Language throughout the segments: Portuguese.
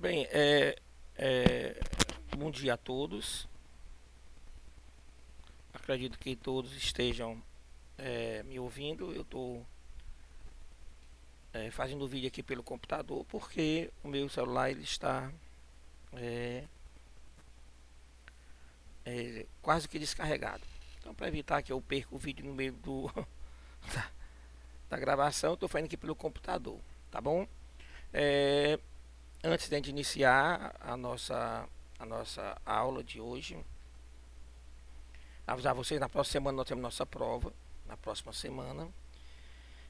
Bem, bom dia a todos. Acredito que todos estejam me ouvindo. Eu estou fazendo o vídeo aqui pelo computador porque o meu celular ele está é, quase que descarregado. Então, para evitar que eu perca o vídeo no meio da, da gravação, estou fazendo aqui pelo computador, tá bom? É, Antes de iniciar a nossa aula de hoje, avisar vocês, na próxima semana nós temos nossa prova, na próxima semana,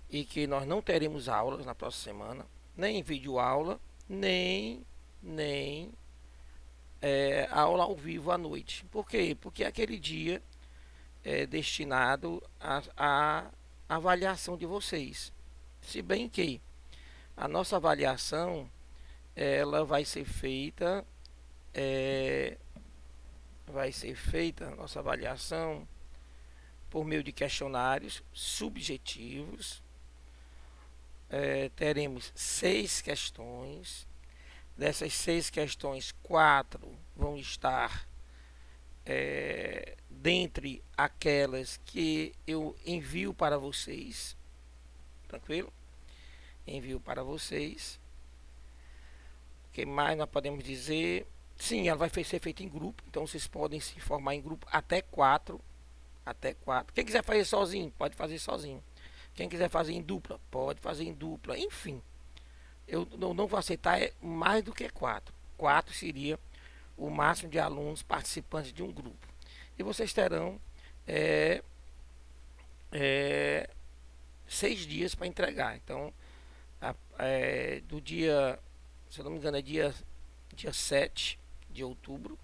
e que nós não teremos aulas na próxima semana, nem vídeo aula, nem aula ao vivo à noite. Por quê? Porque aquele dia é destinado à avaliação de vocês. Se bem que a nossa avaliação ela vai ser feita a nossa avaliação por meio de questionários subjetivos. Teremos 6 questões. Dessas 6 questões, 4 vão estar dentre aquelas que eu envio para vocês. Tranquilo? Envio para vocês. O que mais nós podemos dizer? Sim, ela vai ser feita em grupo. Então vocês podem se formar em grupo até 4. Até 4. Quem quiser fazer sozinho, pode fazer sozinho. Quem quiser fazer em dupla, pode fazer em dupla. Enfim, eu não vou aceitar mais do que 4. 4 seria o máximo de alunos participantes de um grupo. E vocês terão 6 dias para entregar. Então, do dia, se eu não me engano, é dia 7 de outubro,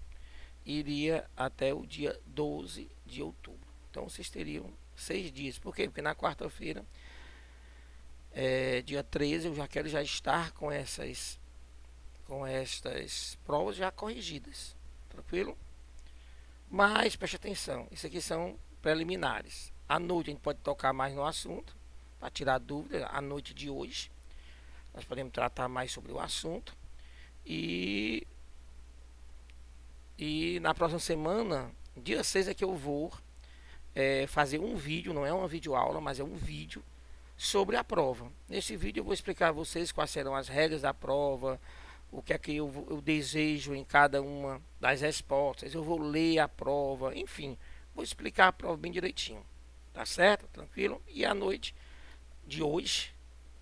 iria até o dia 12 de outubro. Então, vocês teriam 6 dias. Por quê? Porque na quarta-feira, dia 13, eu já quero já estar com estas provas já corrigidas. Tranquilo? Mas preste atenção, isso aqui são preliminares. À noite a gente pode tocar mais no assunto, para tirar dúvida. À noite de hoje, nós podemos tratar mais sobre o assunto. E na próxima semana, dia 6 é que eu vou fazer um vídeo, não é uma videoaula, mas é um vídeo sobre a prova. Nesse vídeo eu vou explicar a vocês quais serão as regras da prova, o que é que eu desejo em cada uma das respostas. Eu vou ler a prova, enfim, vou explicar a prova bem direitinho. Tá certo? Tranquilo? E à noite de hoje,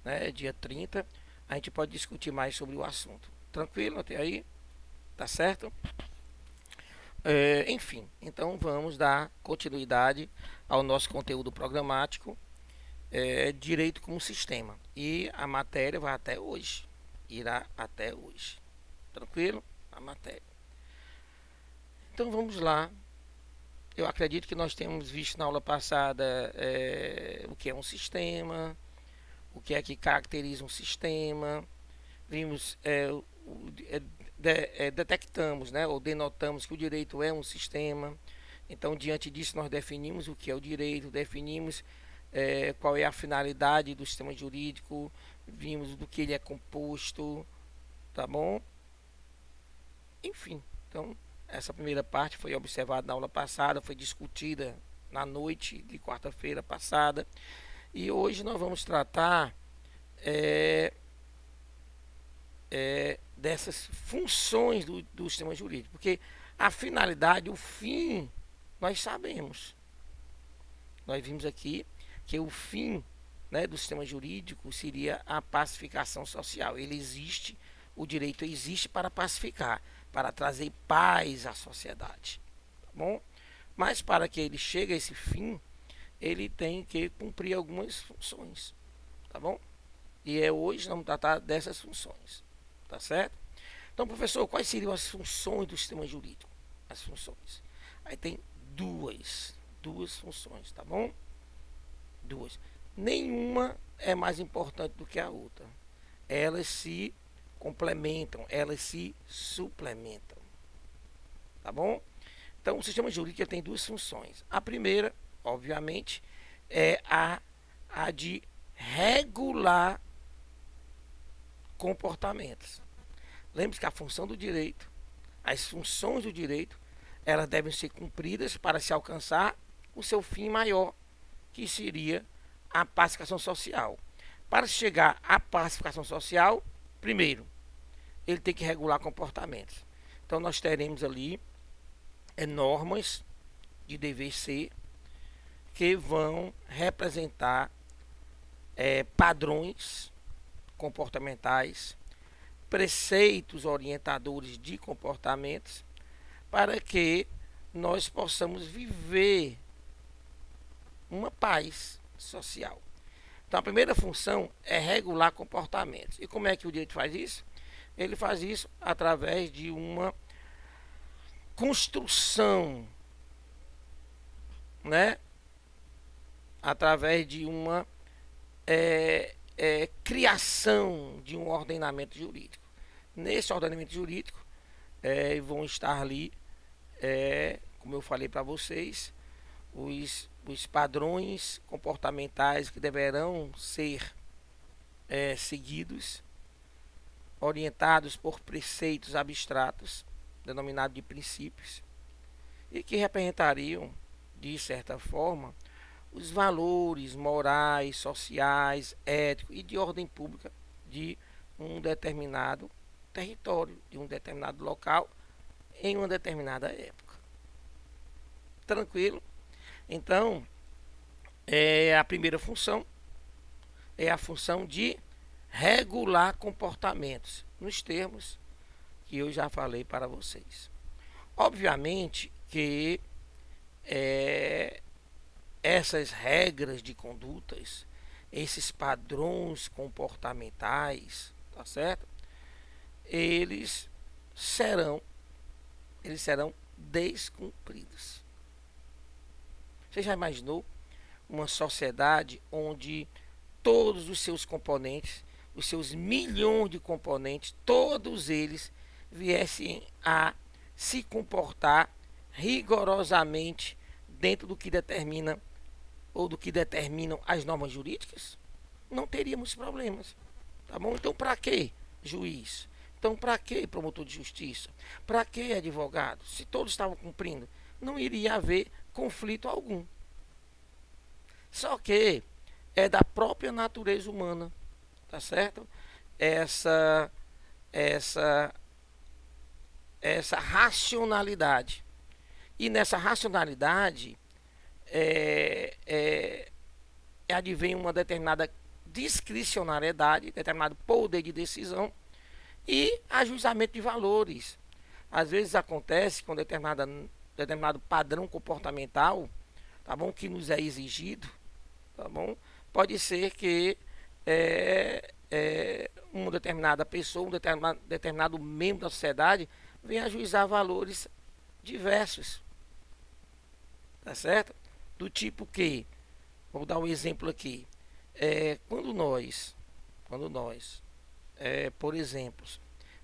né, dia 30, a gente pode discutir mais sobre o assunto. Tranquilo até aí? Tá certo? Enfim, então vamos dar continuidade ao nosso conteúdo programático, direito como sistema. E a matéria vai até hoje. Irá até hoje. Tranquilo? A matéria. Então vamos lá. Eu acredito que nós temos visto na aula passada o que é um sistema, o que é que caracteriza um sistema. Vimos, detectamos, né, ou denotamos que o direito é um sistema. Então, diante disso, nós definimos o que é o direito, definimos qual é a finalidade do sistema jurídico, vimos do que ele é composto, tá bom? Enfim, então essa primeira parte foi observada na aula passada, foi discutida na noite de quarta-feira passada, e hoje nós vamos tratar dessas funções do sistema jurídico, porque a finalidade, o fim, nós sabemos. Nós vimos aqui que o fim, né, do sistema jurídico seria a pacificação social. Ele existe, o direito existe para pacificar, para trazer paz à sociedade. Tá bom? Mas para que ele chegue a esse fim, ele tem que cumprir algumas funções. Tá bom? E hoje nós vamos tratar dessas funções. Tá certo? Então, professor, quais seriam as funções do sistema jurídico? As funções. Aí tem duas funções, tá bom? Duas. Nenhuma é mais importante do que a outra. Elas se complementam, elas se suplementam. Tá bom? Então, o sistema jurídico tem duas funções. A primeira, obviamente, é a de regular comportamentos. Lembre-se que a função do direito, as funções do direito, elas devem ser cumpridas para se alcançar o seu fim maior, que seria a pacificação social. Para chegar à pacificação social, primeiro, ele tem que regular comportamentos. Então nós teremos ali normas de dever ser que vão representar padrões comportamentais, preceitos orientadores de comportamentos, para que nós possamos viver uma paz social. Então a primeira função é regular comportamentos. E como é que o direito faz isso? Ele faz isso através de uma construção, né? Através de uma criação de um ordenamento jurídico. Nesse ordenamento jurídico vão estar ali, como eu falei para vocês, os padrões comportamentais que deverão ser seguidos, orientados por preceitos abstratos, denominados de princípios, e que representariam, de certa forma, os valores morais, sociais, éticos e de ordem pública de um determinado território, de um determinado local, em uma determinada época. Tranquilo? Então, a primeira função é a função de regular comportamentos, nos termos que eu já falei para vocês. Obviamente que essas regras de condutas, esses padrões comportamentais, tá certo? Eles serão descumpridos. Você já imaginou uma sociedade onde todos os seus componentes, os seus milhões de componentes, todos eles viessem a se comportar rigorosamente dentro do que determina ou do que determinam as normas jurídicas? Não teríamos problemas, tá bom? Então, para que juiz? Então, para que promotor de justiça? Para que advogado? Se todos estavam cumprindo, não iria haver conflito algum. Só que é da própria natureza humana, tá certo? Essa racionalidade. E nessa racionalidade advém uma determinada discricionariedade, determinado poder de decisão e ajuizamento de valores. Às vezes acontece com determinado padrão comportamental, tá bom, que nos é exigido, tá bom? Pode ser que uma determinada pessoa, um determinado membro da sociedade venha ajuizar valores diversos, tá certo? Do tipo que, vou dar um exemplo aqui, quando nós, por exemplo,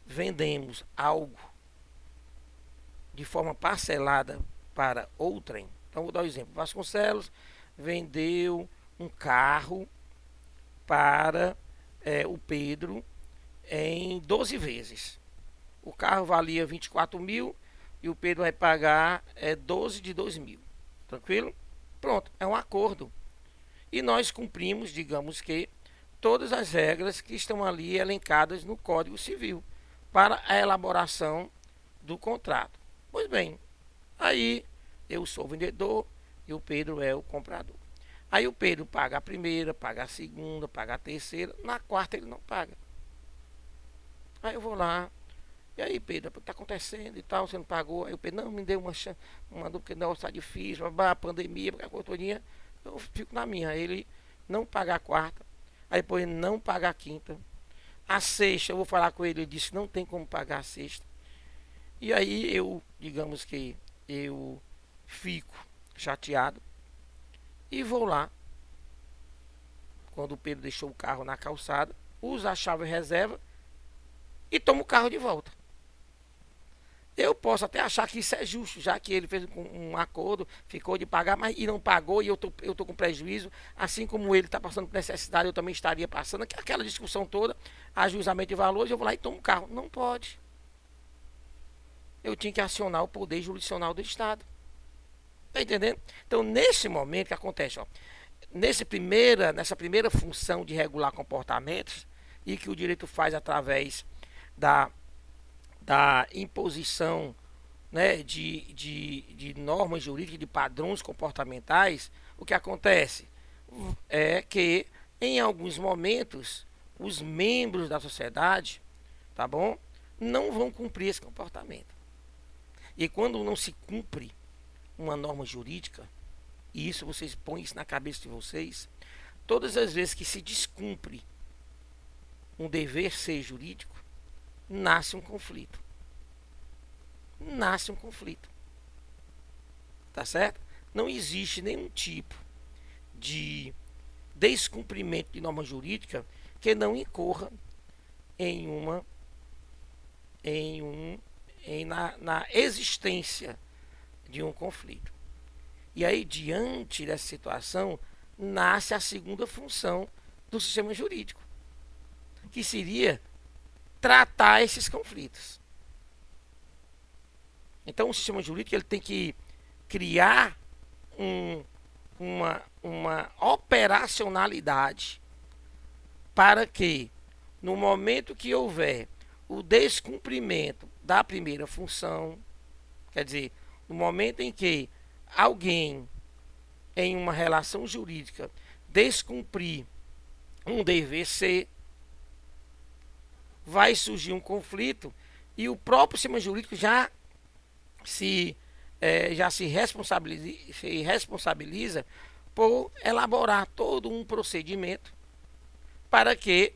vendemos algo de forma parcelada para outrem, então vou dar um exemplo. Vasconcelos vendeu um carro para o Pedro em 12 vezes. O carro valia 24 mil e o Pedro vai pagar 12 de 2 mil. Tranquilo? Pronto, é um acordo. E nós cumprimos, digamos que, todas as regras que estão ali elencadas no Código Civil para a elaboração do contrato. Pois bem, aí eu sou o vendedor e o Pedro é o comprador. Aí o Pedro paga a primeira, paga a segunda, paga a terceira, na quarta ele não paga. Aí eu vou lá, e aí Pedro, o que está acontecendo e tal, você não pagou? Aí o Pedro, não, me deu uma dúvida, porque o negócio está difícil, a pandemia, porque a coisa, eu fico na minha. Aí ele não paga a quarta, aí depois não paga a quinta. A sexta, eu vou falar com ele, ele disse que não tem como pagar a sexta. E aí eu, digamos que eu fico chateado e vou lá, quando o Pedro deixou o carro na calçada, uso a chave reserva e tomo o carro de volta. Eu posso até achar que isso é justo, já que ele fez um acordo, ficou de pagar, mas e não pagou e eu tô com prejuízo, assim como ele está passando por necessidade, eu também estaria passando. Aquela discussão toda, ajuizamento de valores, eu vou lá e tomo o carro. Não pode. Eu tinha que acionar o poder jurisdicional do Estado. Tá entendendo? Então, nesse momento que acontece, ó, nessa primeira função de regular comportamentos, e que o direito faz através da, da imposição, né, de normas jurídicas, de padrões comportamentais, o que acontece é que, em alguns momentos, os membros da sociedade, tá bom, não vão cumprir esse comportamento. E quando não se cumpre uma norma jurídica, e isso vocês põem isso na cabeça de vocês, todas as vezes que se descumpre um dever ser jurídico, nasce um conflito. Nasce um conflito. Tá certo? Não existe nenhum tipo de descumprimento de norma jurídica que não incorra em uma na existência de um conflito. E aí, diante dessa situação, nasce a segunda função do sistema jurídico, que seria tratar esses conflitos. Então, o sistema jurídico ele tem que criar uma operacionalidade para que, no momento que houver o descumprimento da primeira função, quer dizer, no momento em que alguém em uma relação jurídica descumprir um dever ser, vai surgir um conflito e o próprio sistema jurídico já se responsabiliza por elaborar todo um procedimento para que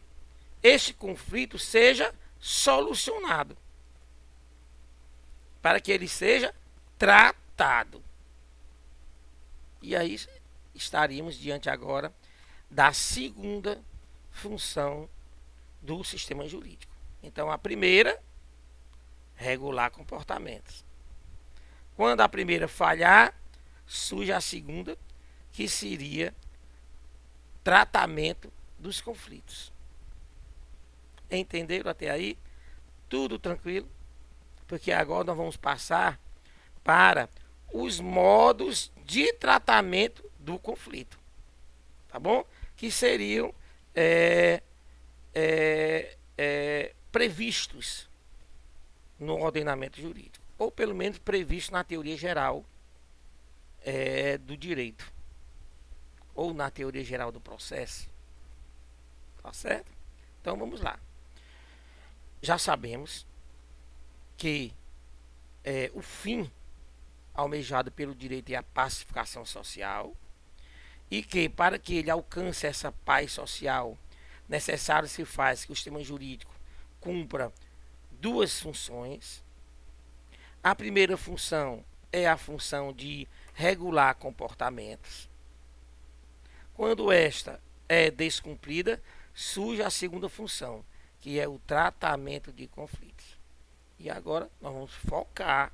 esse conflito seja solucionado, para que ele seja tratado. E aí estaríamos diante agora da segunda função do sistema jurídico. Então, a primeira, regular comportamentos. Quando a primeira falhar, surge a segunda, que seria tratamento dos conflitos. Entenderam até aí? Tudo tranquilo? Porque agora nós vamos passar para os modos de tratamento do conflito. Tá bom? Que seriam previstos no ordenamento jurídico, ou pelo menos previsto na teoria geral do direito, ou na teoria geral do processo. Tá certo? Então vamos lá. Já sabemos que o fim almejado pelo direito é a pacificação social, e que para que ele alcance essa paz social, necessário se faz que o sistema jurídico cumpra duas funções. A primeira função é a função de regular comportamentos. Quando esta é descumprida, surge a segunda função, que é o tratamento de conflitos. E agora nós vamos focar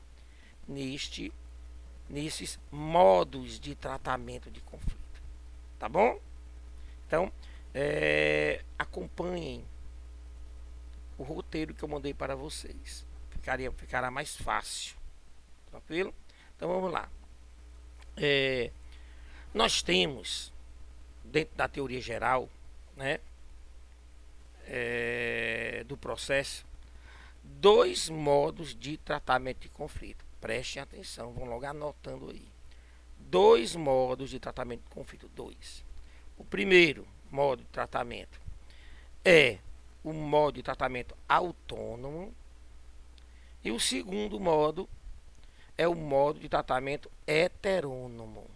nesses modos de tratamento de conflito. Tá bom? Então, acompanhem o roteiro que eu mandei para vocês. Ficará mais fácil. Tranquilo? Então vamos lá. Nós temos, dentro da teoria geral, né, do processo, dois modos de tratamento de conflito. Prestem atenção, vão logo anotando aí. Dois modos de tratamento de conflito. Dois. O primeiro modo de tratamento é o modo de tratamento autônomo. E o segundo modo é o modo de tratamento heterônomo.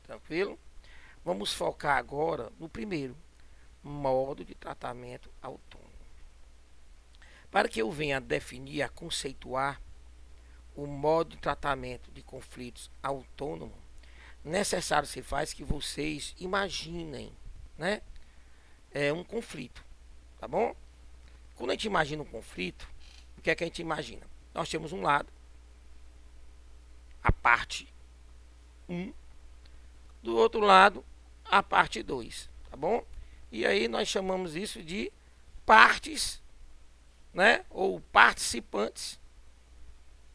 Tranquilo? Vamos focar agora no primeiro, modo de tratamento autônomo. Para que eu venha a definir, a conceituar o modo de tratamento de conflitos autônomo, necessário se faz que vocês imaginem, né, um conflito, tá bom? Quando a gente imagina um conflito, o que é que a gente imagina? nós temos um lado, a parte 1, do outro lado, a parte 2, tá bom? E aí nós chamamos isso de partes, né, ou participantes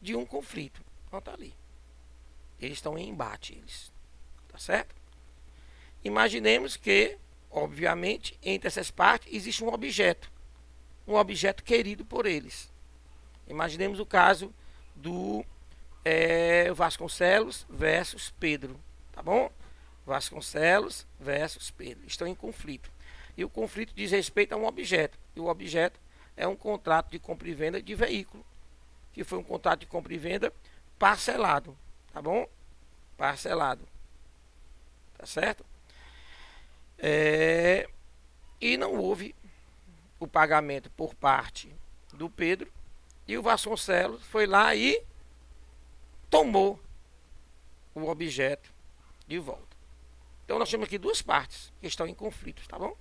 de um conflito. Então tá ali. Eles estão em embate, eles. Tá certo? Imaginemos que, obviamente, entre essas partes existe um objeto querido por eles. Imaginemos o caso do Vasconcelos versus Pedro, tá bom? Vasconcelos versus Pedro estão em conflito. E o conflito diz respeito a um objeto. E o objeto é um contrato de compra e venda de veículo, que foi um contrato de compra e venda parcelado, tá bom? Parcelado, tá certo? E não houve o pagamento por parte do Pedro, e o Vasconcelos foi lá e tomou o objeto de volta. Então nós temos aqui duas partes que estão em conflito, tá bom?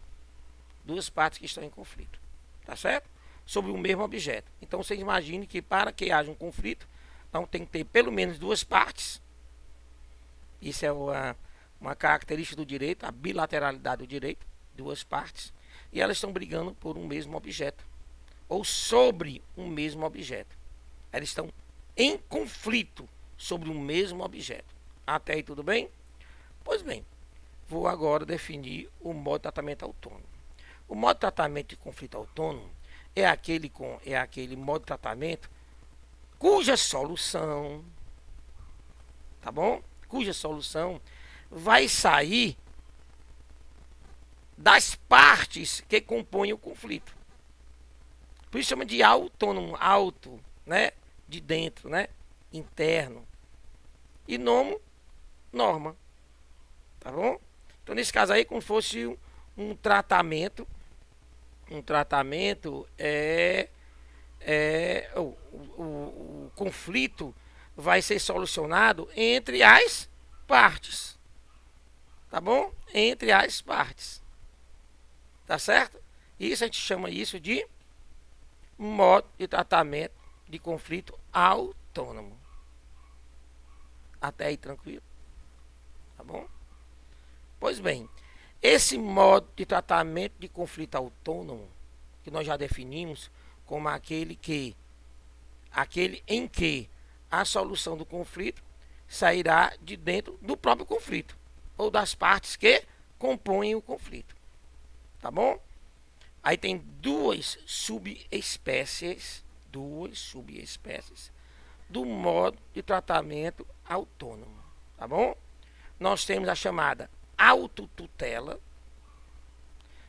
Duas partes que estão em conflito, tá certo? Sobre o mesmo objeto. Então você imagine que para que haja um conflito, então tem que ter pelo menos duas partes. Isso é uma característica do direito, a bilateralidade do direito, duas partes, e elas estão brigando por um mesmo objeto, ou sobre um mesmo objeto. Elas estão em conflito sobre o mesmo objeto. Até aí tudo bem? Pois bem, vou agora definir o modo de tratamento autônomo. O modo de tratamento de conflito autônomo é aquele modo de tratamento cuja solução, tá bom? Cuja solução vai sair das partes que compõem o conflito. Por isso chama de autônomo, auto, né? De dentro, né? Interno. E nomo, norma. Tá bom? Então nesse caso aí, como se fosse um tratamento. Um tratamento o conflito vai ser solucionado entre as partes. Tá bom? Entre as partes. Tá certo? Isso a gente chama isso de modo de tratamento de conflito autônomo. Até aí tranquilo? Tá bom? Pois bem, esse modo de tratamento de conflito autônomo, que nós já definimos como aquele em que a solução do conflito sairá de dentro do próprio conflito, ou das partes que compõem o conflito. Tá bom? Aí tem duas subespécies do modo de tratamento autônomo. Tá bom? Nós temos a chamada autotutela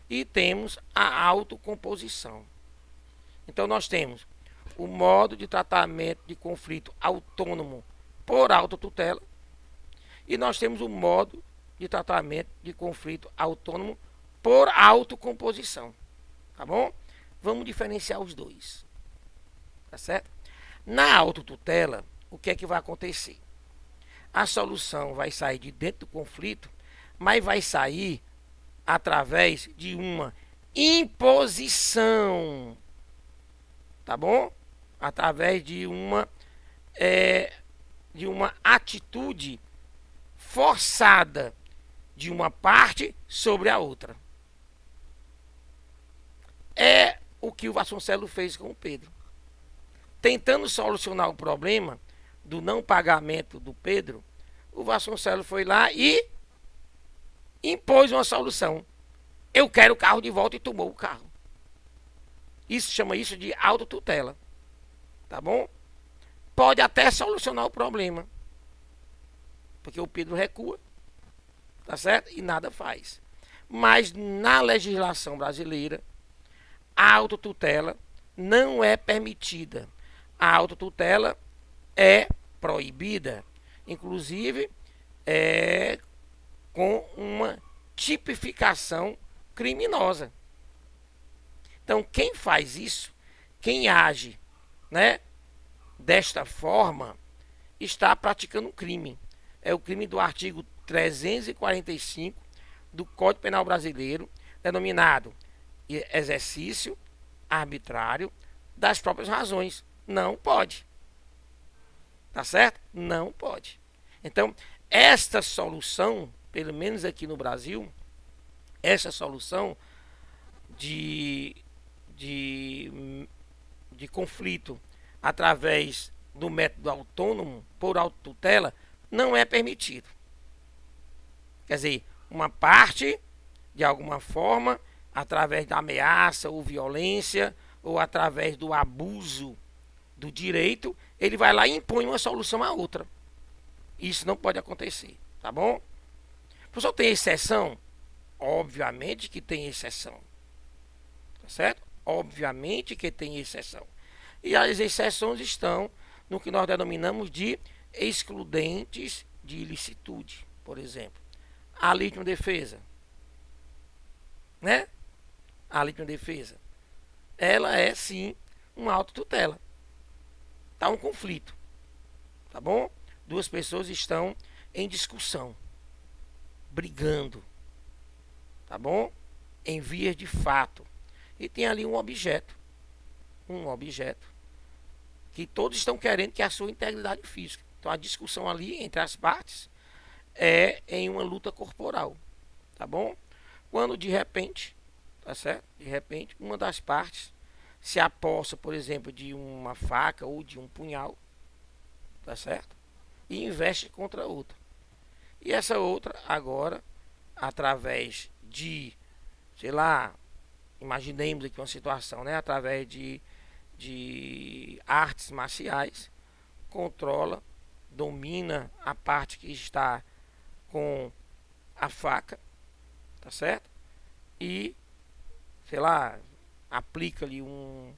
e temos a autocomposição. Então nós temos o modo de tratamento de conflito autônomo por autotutela e nós temos o modo de tratamento de conflito autônomo por autocomposição. Tá bom? Vamos diferenciar os dois. Tá certo? Na autotutela, o que é que vai acontecer? A solução vai sair de dentro do conflito, mas vai sair através de uma imposição. Tá bom? Através de uma atitude forçada de uma parte sobre a outra. É o que o Vasconcelos fez com o Pedro. Tentando solucionar o problema do não pagamento do Pedro, o Vasconcelos foi lá e impôs uma solução. Eu quero o carro de volta e tomou o carro. Isso chama isso de autotutela. Tá bom? Pode até solucionar o problema. Porque o Pedro recua. Tá certo? E nada faz. Mas na legislação brasileira, a autotutela não é permitida. A autotutela é proibida. Inclusive, com uma tipificação criminosa. Então, quem faz isso, quem age, né, desta forma, está praticando um crime. É o crime do artigo 345 do Código Penal Brasileiro, denominado exercício arbitrário das próprias razões. Não pode. Tá certo? Não pode. Então, esta solução, pelo menos aqui no Brasil, essa solução de, de, de conflito através do método autônomo por autotutela não é permitido. Quer dizer, uma parte, de alguma forma, através da ameaça ou violência, ou através do abuso do direito, ele vai lá e impõe uma solução à outra. Isso não pode acontecer, tá bom? O professor, tem exceção? Obviamente que tem exceção, tá certo? Obviamente que tem exceção. E as exceções estão no que nós denominamos de excludentes de ilicitude, por exemplo. A legítima defesa, né? A legítima defesa, ela é sim uma autotutela. Tá um conflito, tá bom? Duas pessoas estão em discussão, brigando, tá bom? Em vias de fato. E tem ali um objeto que todos estão querendo, que é a sua integridade física. Então a discussão ali entre as partes é em uma luta corporal, tá bom? Quando de repente, tá certo? De repente, uma das partes se aposta, por exemplo, de uma faca ou de um punhal, tá certo? E investe contra a outra. E essa outra agora, através de, sei lá, imaginemos aqui uma situação, né? Através de artes marciais, controla, domina a parte que está com a faca, tá certo? E, sei lá, aplica ali um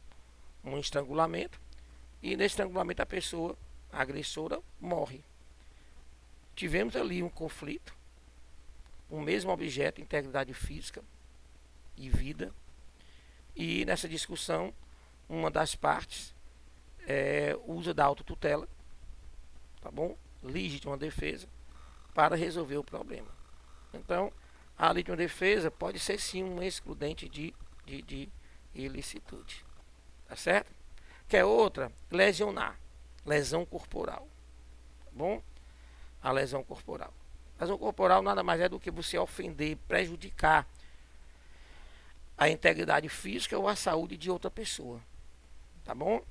estrangulamento, e nesse estrangulamento a pessoa, a agressora, morre. Tivemos ali um conflito, o mesmo objeto, integridade física e vida, e nessa discussão uma das partes usa da autotutela, tá bom? Legítima defesa, para resolver o problema. Então, a legítima defesa pode ser sim um excludente de ilicitude, tá certo? Que é outra, lesionar, lesão corporal, tá bom? A lesão corporal. A lesão corporal nada mais é do que você ofender, prejudicar a integridade física ou a saúde de outra pessoa, tá bom?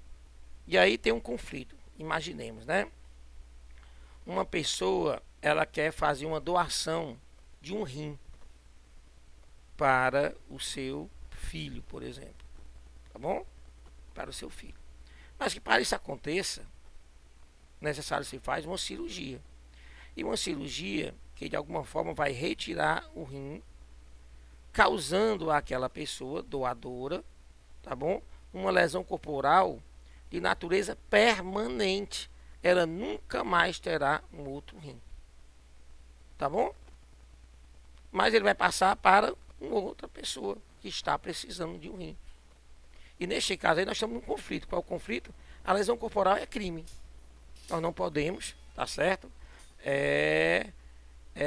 E aí tem um conflito, imaginemos, né? Uma pessoa, ela quer fazer uma doação de um rim para o seu filho, por exemplo, tá bom? Para o seu filho. Mas que para isso aconteça, necessário se faz uma cirurgia. E uma cirurgia que de alguma forma vai retirar o rim, causando àquela pessoa doadora, tá bom? Uma lesão corporal de natureza permanente. Ela nunca mais terá um outro rim, tá bom? Mas ele vai passar para uma outra pessoa que está precisando de um rim. E neste caso aí nós estamos num conflito. Qual é o conflito? A lesão corporal é crime. Nós não podemos, tá certo?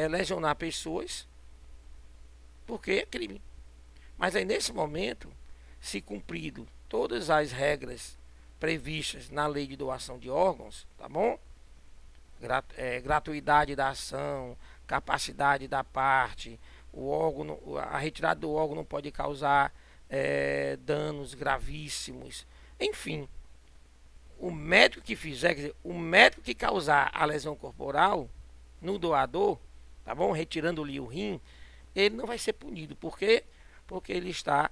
Lesionar pessoas porque é crime. Mas aí nesse momento, se cumprido todas as regras previstas na lei de doação de órgãos, tá bom? Gratuidade da ação, capacidade da parte, o órgão, a retirada do órgão não pode causar danos gravíssimos, enfim, o médico que fizer, quer dizer, o médico que causar a lesão corporal no doador, tá bom? Retirando-lhe o rim, ele não vai ser punido. Por quê? Porque ele está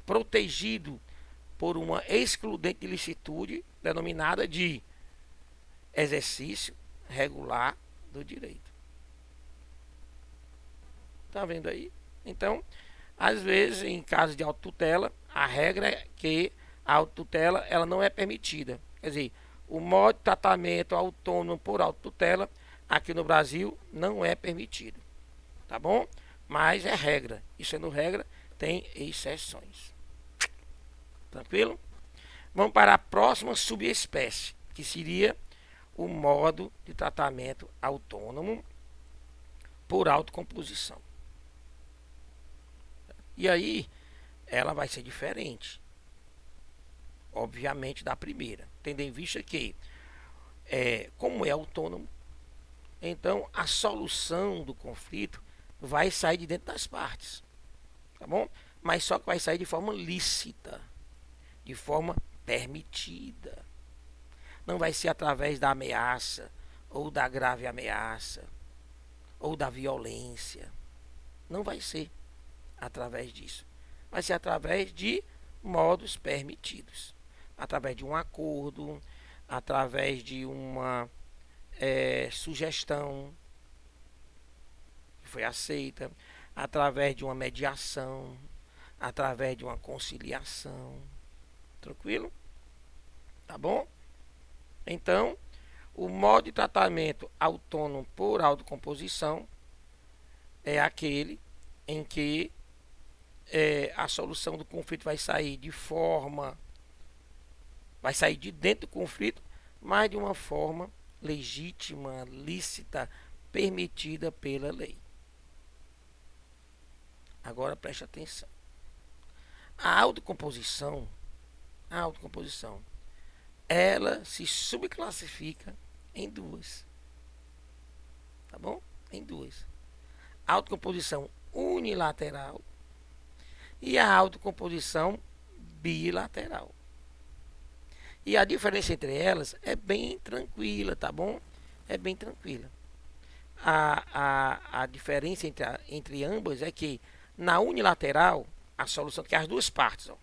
protegido por uma excludente de licitude denominada de exercício regular do direito. Tá vendo aí? Então, às vezes, em caso de autotutela, a regra é que a autotutela ela não é permitida. Quer dizer, o modo de tratamento autônomo por autotutela aqui no Brasil não é permitido. Tá bom? Mas é regra. E sendo regra, tem exceções. Tranquilo? Vamos para a próxima subespécie, que seria o modo de tratamento autônomo por autocomposição. E aí, ela vai ser diferente. obviamente, da primeira, tendo em vista que, como é autônomo, então a solução do conflito vai sair de dentro das partes, tá bom? Mas só que vai sair de forma lícita, de forma permitida. Não vai ser através da ameaça, ou da grave ameaça, ou da violência. Não vai ser através disso. Vai ser através de modos permitidos. Através de um acordo, através de uma sugestão que foi aceita, através de uma mediação, através de uma conciliação. Tranquilo? Tá bom? Então, o modo de tratamento autônomo por autocomposição é aquele em que a solução do conflito vai sair vai sair de dentro do conflito, mas de uma forma legítima, lícita, permitida pela lei. Agora preste atenção. A autocomposição, ela se subclassifica em duas. Tá bom? Em duas. A autocomposição unilateral e a autocomposição bilateral. E a diferença entre elas é bem tranquila, tá bom? É bem tranquila. A diferença entre ambas é que na unilateral, a solução, que é as duas partes, ó,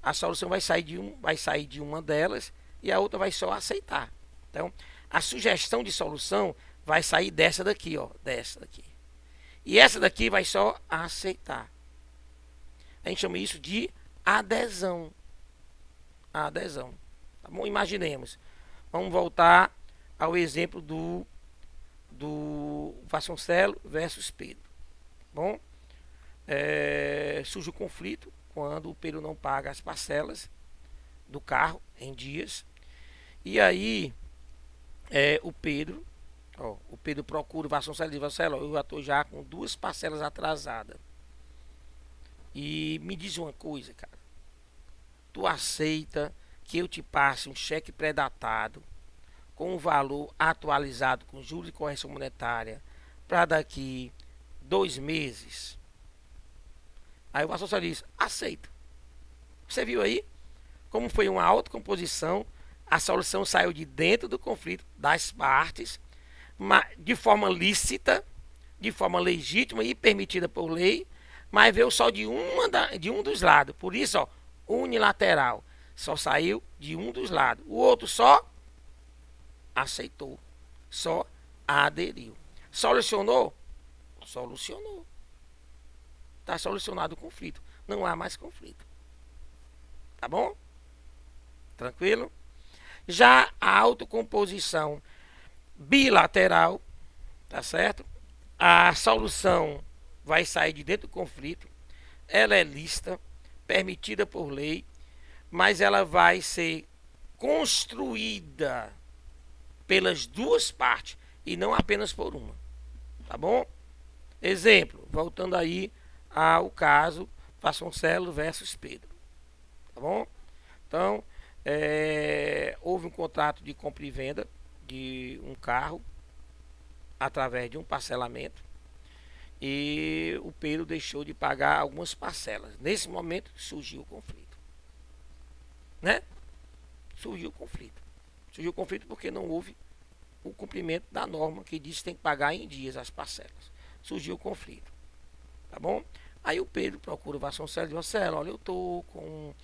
a solução vai sair de uma delas e a outra vai só aceitar. Então, a sugestão de solução vai sair dessa daqui, ó, dessa daqui. E essa daqui vai só aceitar. A gente chama isso de adesão. Adesão. Tá bom? Imaginemos. Vamos voltar ao exemplo do Vasconcelos versus Pedro. Bom, surge o conflito quando o Pedro não paga as parcelas do carro em dias. E aí o Pedro procura o Vasconcelos e diz: Vasconcelos, eu já estou já com 2 parcelas atrasadas. E me diz uma coisa, cara. Tu aceita que eu te passe um cheque pré-datado com um valor atualizado com juros e correção monetária para daqui 2 meses? Aí o Vasconcelos diz: aceito. Você viu aí como foi uma autocomposição? A solução saiu de dentro do conflito das partes, de forma lícita, de forma legítima e permitida por lei, mas veio só de um dos lados. Por isso, ó, unilateral. Só saiu de um dos lados. O outro só aceitou. Só aderiu. Solucionou? Solucionou. Está solucionado o conflito. Não há mais conflito. Tá bom? Tranquilo? Já a autocomposição bilateral, tá certo? A solução vai sair de dentro do conflito. Ela é lícita, permitida por lei, mas ela vai ser construída pelas duas partes e não apenas por uma. Tá bom? Exemplo, voltando aí ao caso Vasconcelos versus Pedro. Tá bom? Então, houve um contrato de compra e venda de um carro através de um parcelamento e o Pedro deixou de pagar algumas parcelas. Nesse momento surgiu o conflito, né? Surgiu o conflito porque não houve o cumprimento da norma que diz que tem que pagar em dias as parcelas. Surgiu o conflito, tá bom? Aí o Pedro procura o Vasconcelos e diz: Vasconcelos, olha, eu tô com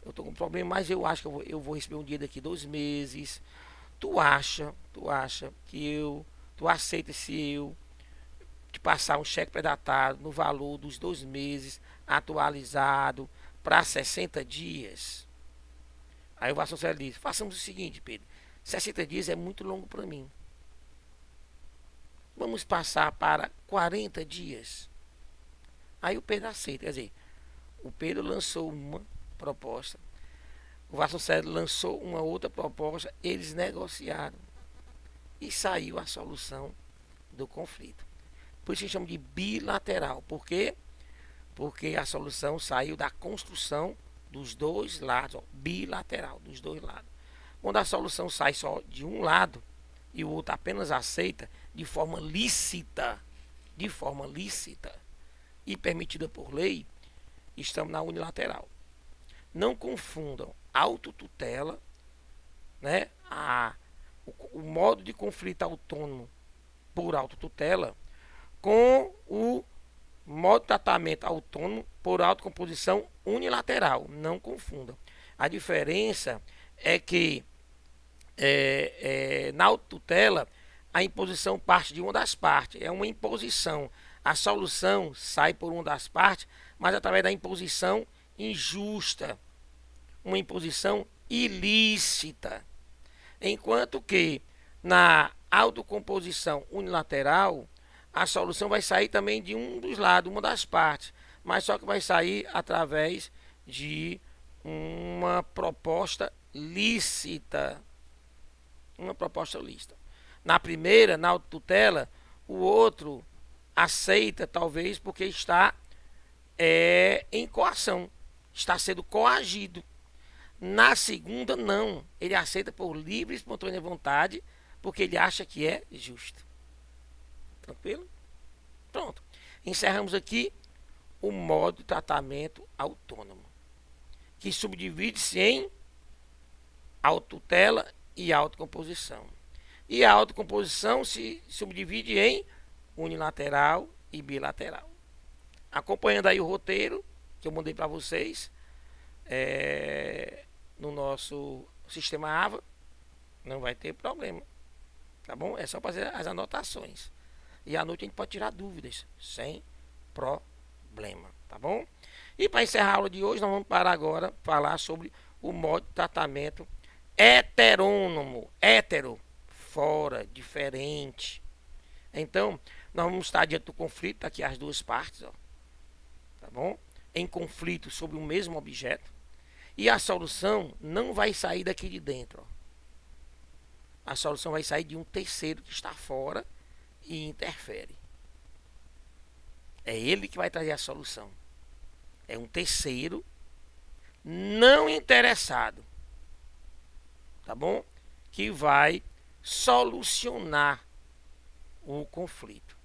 um problema, mas eu acho que eu vou receber um dia daqui 2 meses. Tu acha que tu aceita se eu te passar um cheque pré-datado no valor dos 2 meses, atualizado para 60 dias? Aí o Vasconcelos diz: façamos o seguinte, Pedro, 60 dias é muito longo para mim. Vamos passar para 40 dias. Aí o Pedro aceita, quer dizer, o Pedro lançou uma proposta, o Vasconcelos lançou uma outra proposta, eles negociaram e saiu a solução do conflito. Por isso que chama de bilateral. Por quê? Porque a solução saiu da construção dos dois lados, ó, bilateral, dos dois lados. Quando a solução sai só de um lado e o outro apenas aceita de forma lícita e permitida por lei, estamos na unilateral. Não confundam autotutela, né, o modo de conflito autônomo por autotutela com o modo de tratamento autônomo por autocomposição unilateral. Não confundam. A diferença é que na autotutela a imposição parte de uma das partes. É uma imposição. A solução sai por uma das partes, mas através da imposição injusta, uma imposição ilícita. Enquanto que na autocomposição unilateral, a solução vai sair também de um dos lados, uma das partes, mas só que vai sair através de uma proposta lícita. Uma proposta lícita. Na primeira, na autotutela, o outro aceita, talvez, porque está em coação, está sendo coagido. Na segunda, não. Ele aceita por livre e espontânea vontade, porque ele acha que é justo. Tranquilo? Pronto. Encerramos aqui o modo de tratamento autônomo, que subdivide-se em autotutela e autocomposição. E a autocomposição se subdivide em unilateral e bilateral. Acompanhando aí o roteiro que eu mandei para vocês no nosso sistema AVA, não vai ter problema, tá bom? É só fazer as anotações. E à noite a gente pode tirar dúvidas sem problema, tá bom? E para encerrar a aula de hoje, nós vamos parar agora falar sobre o modo de tratamento heterônomo. Hétero, fora, diferente. Então, nós vamos estar diante do conflito, aqui as duas partes, ó, tá bom? Em conflito sobre o mesmo objeto. E a solução não vai sair daqui de dentro, ó. A solução vai sair de um terceiro que está fora e interfere. É ele que vai trazer a solução. É um terceiro não interessado, tá bom? Que vai solucionar o conflito.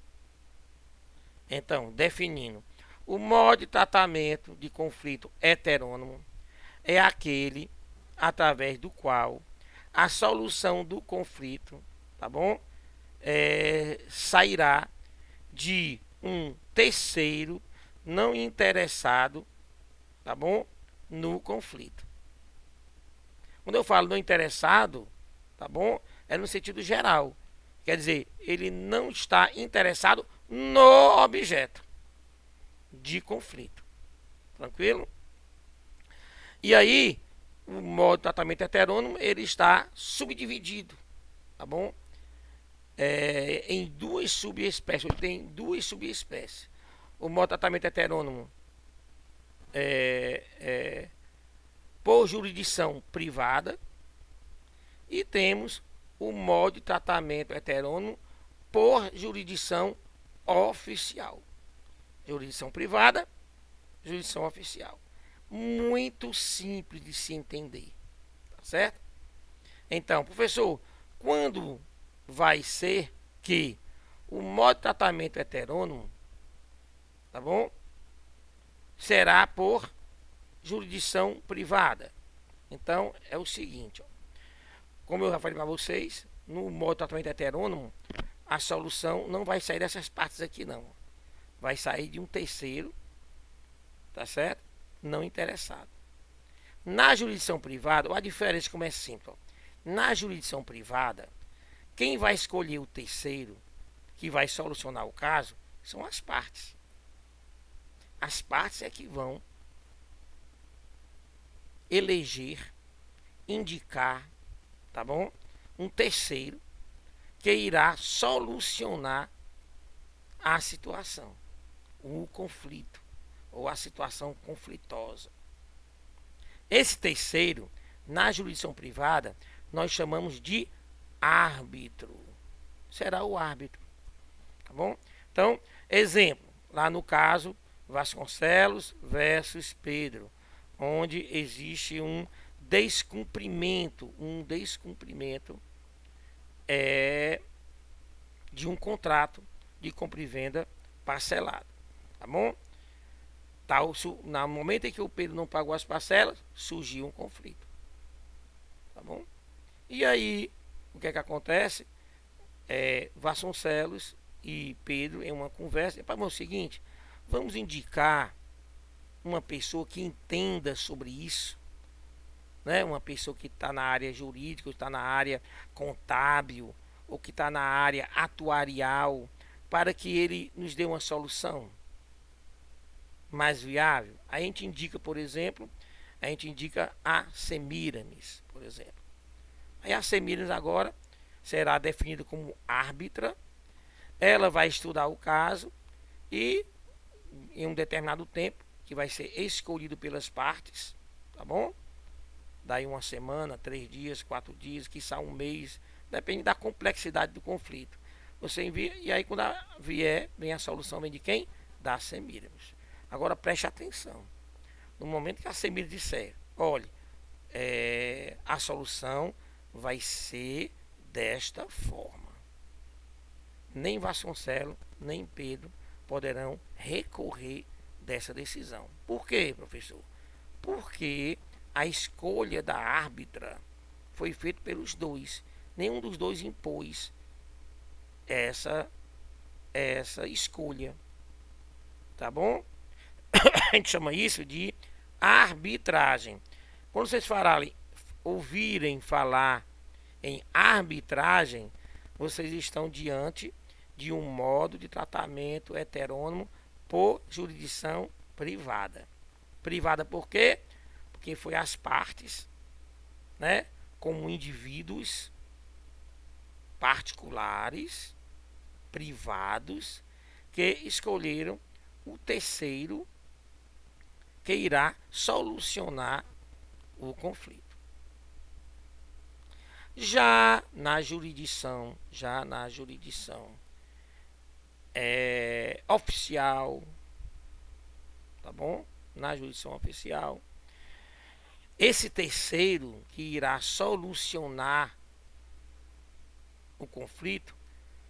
Então, definindo, o modo de tratamento de conflito heterônomo é aquele através do qual a solução do conflito, tá bom? Sairá de um terceiro não interessado, tá bom? No conflito. Quando eu falo não interessado, tá bom? É no sentido geral. Quer dizer, ele não está interessado no objeto de conflito. Tranquilo? E aí, o modo de tratamento heterônomo, ele está subdividido, tá bom? Em duas subespécies. Ele tem duas subespécies. O modo de tratamento heterônomo por jurisdição privada, e temos o modo de tratamento heterônomo por jurisdição oficial. Jurisdição privada, jurisdição oficial. Muito simples de se entender, tá certo? Então, professor, quando vai ser que o modo de tratamento heterônomo, tá bom, será por jurisdição privada? Então, é o seguinte, ó. Como eu já falei para vocês, no modo de tratamento heterônomo, a solução não vai sair dessas partes aqui, não. Vai sair de um terceiro, tá certo? Não interessado. Na jurisdição privada, a diferença como é simples, ó. Na jurisdição privada, quem vai escolher o terceiro que vai solucionar o caso são as partes. As partes é que vão eleger, indicar, tá bom? Um terceiro que irá solucionar a situação, o conflito ou a situação conflitosa. Esse terceiro, na jurisdição privada, nós chamamos de árbitro. Será o árbitro, tá bom? Então, exemplo, lá no caso Vasconcelos versus Pedro. onde existe um descumprimento de um contrato de compra e venda parcelado, tá bom? No momento em que o Pedro não pagou as parcelas, surgiu um conflito, tá bom? E aí, o que é que acontece? Vasconcelos e Pedro, em uma conversa, é o seguinte: vamos indicar uma pessoa que entenda sobre isso, né? Uma pessoa que está na área jurídica, está na área contábil, ou que está na área atuarial, para que ele nos dê uma solução mais viável. A gente indica, por exemplo, a Semiramis, por exemplo. Aí a Semiramis agora será definida como árbitra. Ela vai estudar o caso e, em um determinado tempo, que vai ser escolhido pelas partes, tá bom? Daí uma semana, 3 dias, 4 dias, quiçá um mês, depende da complexidade do conflito. Você envia, e aí quando vier, vem a solução, vem de quem? Da Semiramis. Agora preste atenção. No momento que a Semiramis disser, olhe, a solução vai ser desta forma, nem Vasconcelos, nem Pedro poderão recorrer dessa decisão. Por quê, professor? Porque a escolha da árbitra foi feita pelos dois. Nenhum dos dois impôs essa escolha. Tá bom? A gente chama isso de arbitragem. Quando vocês ouvirem falar em arbitragem, vocês estão diante de um modo de tratamento heterônimo por jurisdição privada. Privada por quê? Porque foi as partes, né, como indivíduos particulares, privados, que escolheram o terceiro que irá solucionar o conflito. Já na jurisdição oficial, tá bom? Na jurisdição oficial, esse terceiro que irá solucionar o conflito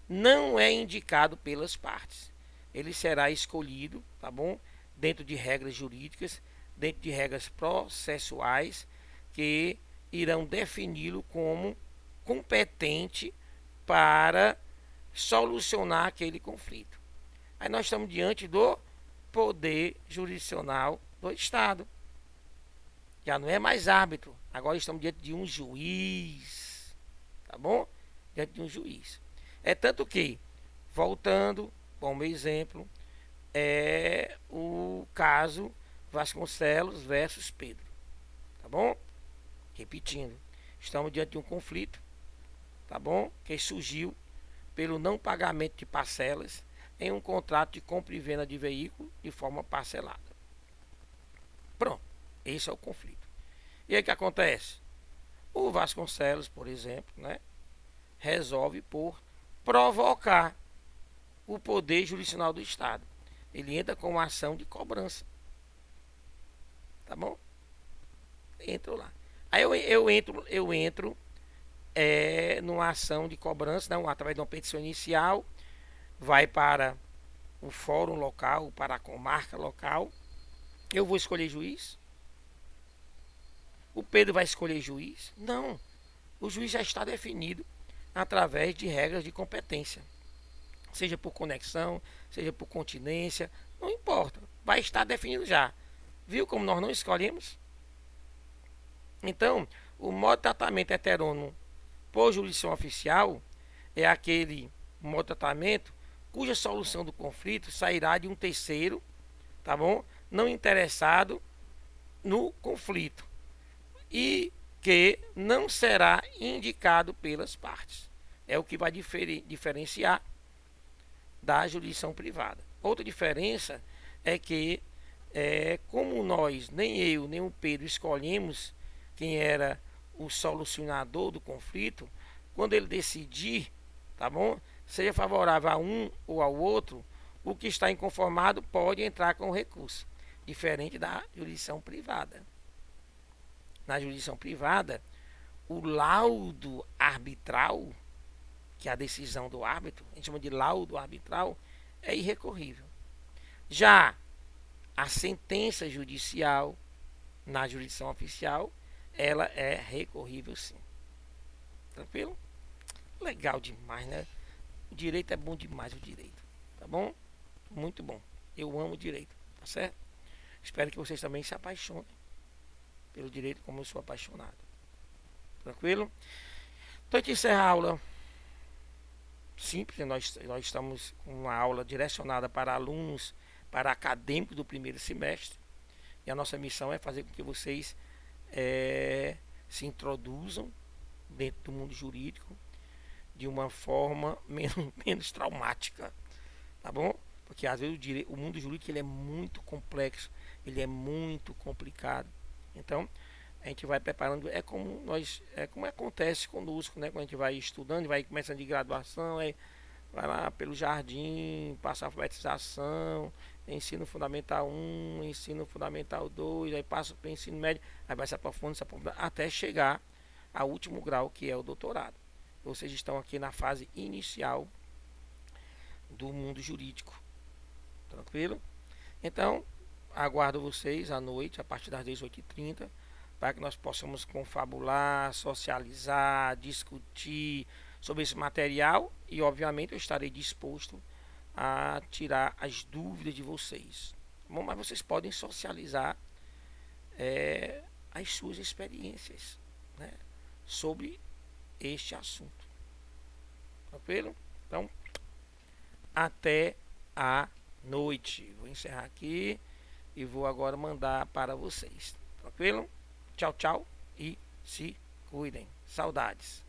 não é indicado pelas partes. Ele será escolhido, tá bom? Dentro de regras jurídicas, dentro de regras processuais que irão defini-lo como competente para solucionar aquele conflito. Aí nós estamos diante do poder jurisdicional do Estado. Já não é mais árbitro, agora estamos diante de um juiz, tá bom? Diante de um juiz. É tanto que, voltando, como exemplo, é o caso Vasconcelos versus Pedro, tá bom? Repetindo, estamos diante de um conflito, tá bom? Que surgiu pelo não pagamento de parcelas em um contrato de compra e venda de veículo de forma parcelada. Pronto, esse é o conflito. E aí o que acontece? O Vasconcelos, por exemplo, né, resolve por provocar o poder jurisdicional do Estado. Ele entra com uma ação de cobrança. Tá bom? Entro lá. Aí eu entro numa ação de cobrança, não, através de uma petição inicial, vai para o fórum local, para a comarca local. Eu vou escolher juiz? O Pedro vai escolher juiz? Não. O juiz já está definido através de regras de competência. Seja por conexão, seja por continência, não importa. Vai estar definido já. Viu como nós não escolhemos? Então, o modo de tratamento heterônimo por jurisdição oficial é aquele modo de tratamento cuja solução do conflito sairá de um terceiro, tá bom? Não interessado no conflito e que não será indicado pelas partes. É o que vai diferenciar da jurisdição privada. Outra diferença é que, como nós, nem eu, nem o Pedro, escolhemos quem era o solucionador do conflito, quando ele decidir, tá bom? Seja favorável a um ou ao outro, o que está inconformado pode entrar com recurso, diferente da jurisdição privada. na jurisdição privada, o laudo arbitral, que é a decisão do árbitro, a gente chama de laudo arbitral, é irrecorrível. Já a sentença judicial na jurisdição oficial, ela é recorrível sim. Tranquilo? Legal demais, né? O direito é bom demais, o direito. Tá bom? Muito bom. Eu amo o direito, tá certo? Espero que vocês também se apaixonem pelo direito como eu sou apaixonado. Tranquilo? Então a gente encerra a aula simples, né? Nós estamos com uma aula direcionada para alunos, para acadêmicos do primeiro semestre. E a nossa missão é fazer com que vocês se introduzam dentro do mundo jurídico de uma forma menos traumática, tá bom? Porque às vezes o mundo jurídico ele é muito complexo, ele é muito complicado. Então a gente vai preparando, é como acontece conosco, né? Quando a gente vai estudando, vai começando de graduação, vai lá pelo jardim, passa a alfabetização, ensino fundamental 1, ensino fundamental 2, aí passa para o ensino médio, aí vai se aprofundando, até chegar ao último grau, que é o doutorado. Vocês estão aqui na fase inicial do mundo jurídico. Tranquilo? Então, aguardo vocês à noite, a partir das 18h30, para que nós possamos confabular, socializar, discutir sobre esse material e, obviamente, eu estarei disposto a tirar as dúvidas de vocês. Bom, mas vocês podem socializar as suas experiências, né, sobre este assunto. Tranquilo? Então, até a noite. Vou encerrar aqui e vou agora mandar para vocês. Tranquilo? Tchau, tchau e se cuidem. Saudades.